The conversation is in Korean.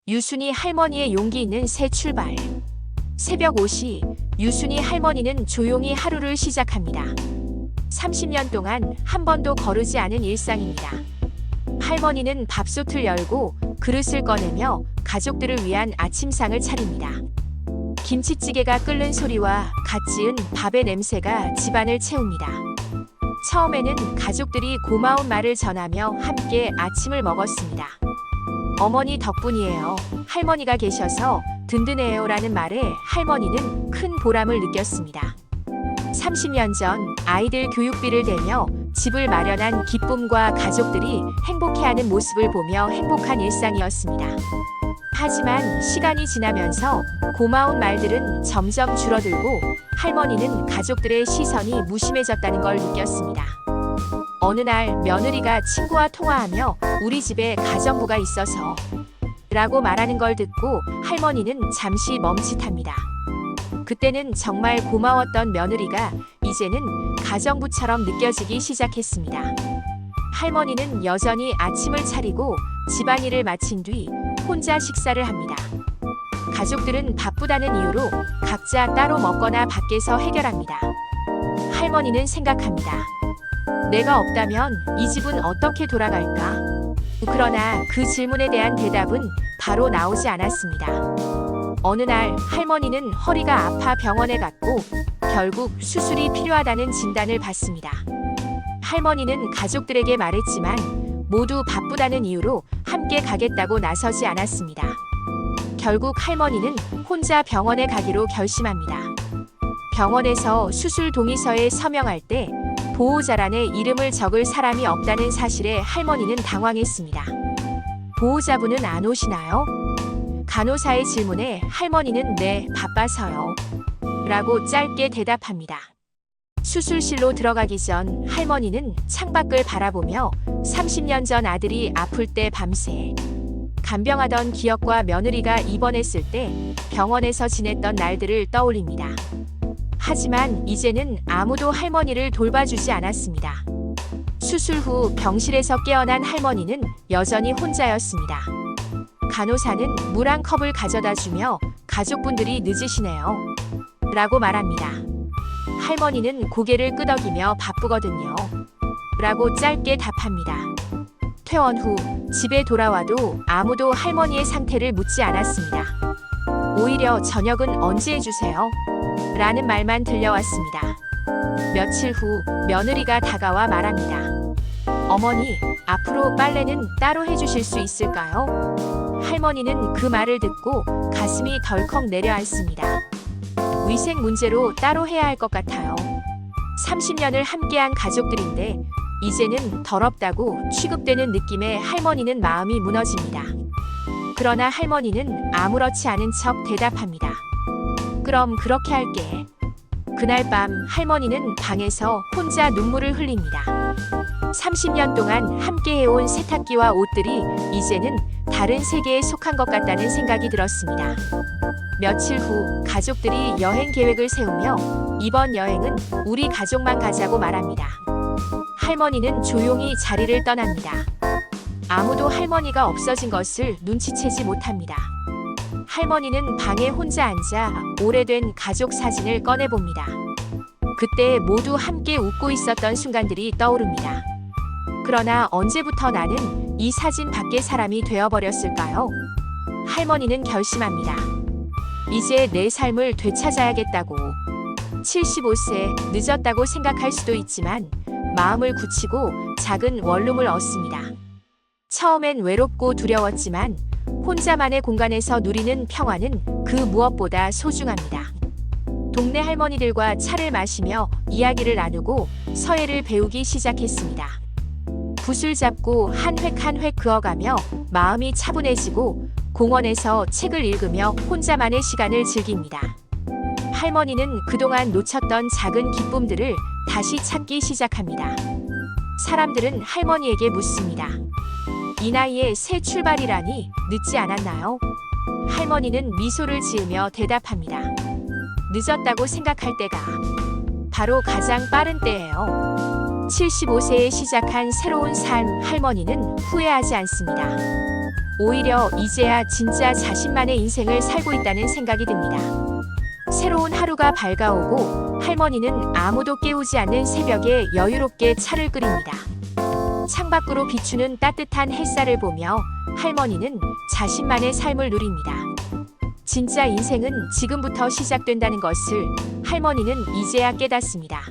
유순이 할머니의 용기 있는 새 출발. 새벽 5시, 유순이 할머니는 조용히 하루를 시작합니다. 30년 동안 한 번도 거르지 않은 일상입니다. 할머니는 밥솥을 열고 그릇을 꺼내며 가족들을 위한 아침상을 차립니다. 김치찌개가 끓는 소리와 갓 지은 밥의 냄새가 집안을 채웁니다. 처음에는 가족들이 고마운 말을 전하며 함께 아침을 먹었습니다. 어머니 덕분이에요. 할머니가 계셔서 든든해요 라는 말에 할머니는 큰 보람을 느꼈습니다. 30년 전 아이들 교육비를 대며 집을 마련한 기쁨과 가족들이 행복해하는 모습을 보며 행복한 일상이었습니다. 하지만 시간이 지나면서 고마운 말들은 점점 줄어들고 할머니는 가족들의 시선이 무심해졌다는 걸 느꼈습니다. 어느 날 며느리가 친구와 통화하며 우리 집에 가정부가 있어서 라고 말하는 걸 듣고 할머니는 잠시 멈칫합니다. 그때는 정말 고마웠던 며느리가 이제는 가정부처럼 느껴지기 시작했습니다. 할머니는 여전히 아침을 차리고 집안일을 마친 뒤 혼자 식사를 합니다. 가족들은 바쁘다는 이유로 각자 따로 먹거나 밖에서 해결합니다. 할머니는 생각합니다. 내가 없다면 이 집은 어떻게 돌아갈까? 그러나 그 질문에 대한 대답은 바로 나오지 않았습니다. 어느 날 할머니는 허리가 아파 병원에 갔고 결국 수술이 필요하다는 진단을 받습니다. 할머니는 가족들에게 말했지만 모두 바쁘다는 이유로 함께 가겠다고 나서지 않았습니다. 결국 할머니는 혼자 병원에 가기로 결심합니다. 병원에서 수술 동의서에 서명할 때 보호자란에 이름을 적을 사람이 없다는 사실에 할머니는 당황했습니다. 보호자분은 안 오시나요? 간호사의 질문에 할머니는 네, 바빠서요. 라고 짧게 대답합니다. 수술실로 들어가기 전 할머니는 창밖을 바라보며 30년 전 아들이 아플 때 밤새 간병하던 기억과 며느리가 입원했을 때 병원에서 지냈던 날들을 떠올립니다. 하지만 이제는 아무도 할머니를 돌봐주지 않았습니다. 수술 후 병실에서 깨어난 할머니는 여전히 혼자였습니다. 간호사는 물 한 컵을 가져다 주며 가족분들이 늦으시네요. 라고 말합니다. 할머니는 고개를 끄덕이며 바쁘거든요. 라고 짧게 답합니다. 퇴원 후 집에 돌아와도 아무도 할머니의 상태를 묻지 않았습니다. 오히려 저녁은 언제 해주세요? 라는 말만 들려왔습니다. 며칠 후 며느리가 다가와 말합니다. 어머니, 앞으로 빨래는 따로 해주실 수 있을까요? 할머니는 그 말을 듣고 가슴이 덜컥 내려앉습니다. 위생 문제로 따로 해야 할 것 같아요. 30년을 함께한 가족들인데 이제는 더럽다고 취급되는 느낌에 할머니는 마음이 무너집니다. 그러나 할머니는 아무렇지 않은 척 대답합니다. 그럼 그렇게 할게. 그날 밤 할머니는 방에서 혼자 눈물을 흘립니다. 30년 동안 함께 해온 세탁기와 옷들이 이제는 다른 세계에 속한 것 같다는 생각이 들었습니다. 며칠 후 가족들이 여행 계획을 세우며 이번 여행은 우리 가족만 가자고 말합니다. 할머니는 조용히 자리를 떠납니다. 아무도 할머니가 없어진 것을 눈치채지 못합니다. 할머니는 방에 혼자 앉아 오래된 가족 사진을 꺼내봅니다. 그때 모두 함께 웃고 있었던 순간들이 떠오릅니다. 그러나 언제부터 나는 이 사진 밖의 사람이 되어버렸을까요? 할머니는 결심합니다. 이제 내 삶을 되찾아야겠다고. 75세 늦었다고 생각할 수도 있지만 마음을 굳히고 작은 원룸을 얻습니다. 처음엔 외롭고 두려웠지만 혼자만의 공간에서 누리는 평화는 그 무엇보다 소중합니다. 동네 할머니들과 차를 마시며 이야기를 나누고 서예를 배우기 시작했습니다. 붓을 잡고 한 획 한 획 그어가며 마음이 차분해지고 공원에서 책을 읽으며 혼자만의 시간을 즐깁니다. 할머니는 그동안 놓쳤던 작은 기쁨들을 다시 찾기 시작합니다. 사람들은 할머니에게 묻습니다. 이 나이에 새 출발이라니 늦지 않았나요? 할머니는 미소를 지으며 대답합니다. 늦었다고 생각할 때가 바로 가장 빠른 때예요. 75세에 시작한 새로운 삶, 할머니는 후회하지 않습니다. 오히려 이제야 진짜 자신만의 인생을 살고 있다는 생각이 듭니다. 새로운 하루가 밝아오고 할머니는 아무도 깨우지 않는 새벽에 여유롭게 차를 끓입니다. 창밖으로 비추는 따뜻한 햇살을 보며 할머니는 자신만의 삶을 누립니다. 진짜 인생은 지금부터 시작된다는 것을 할머니는 이제야 깨닫습니다.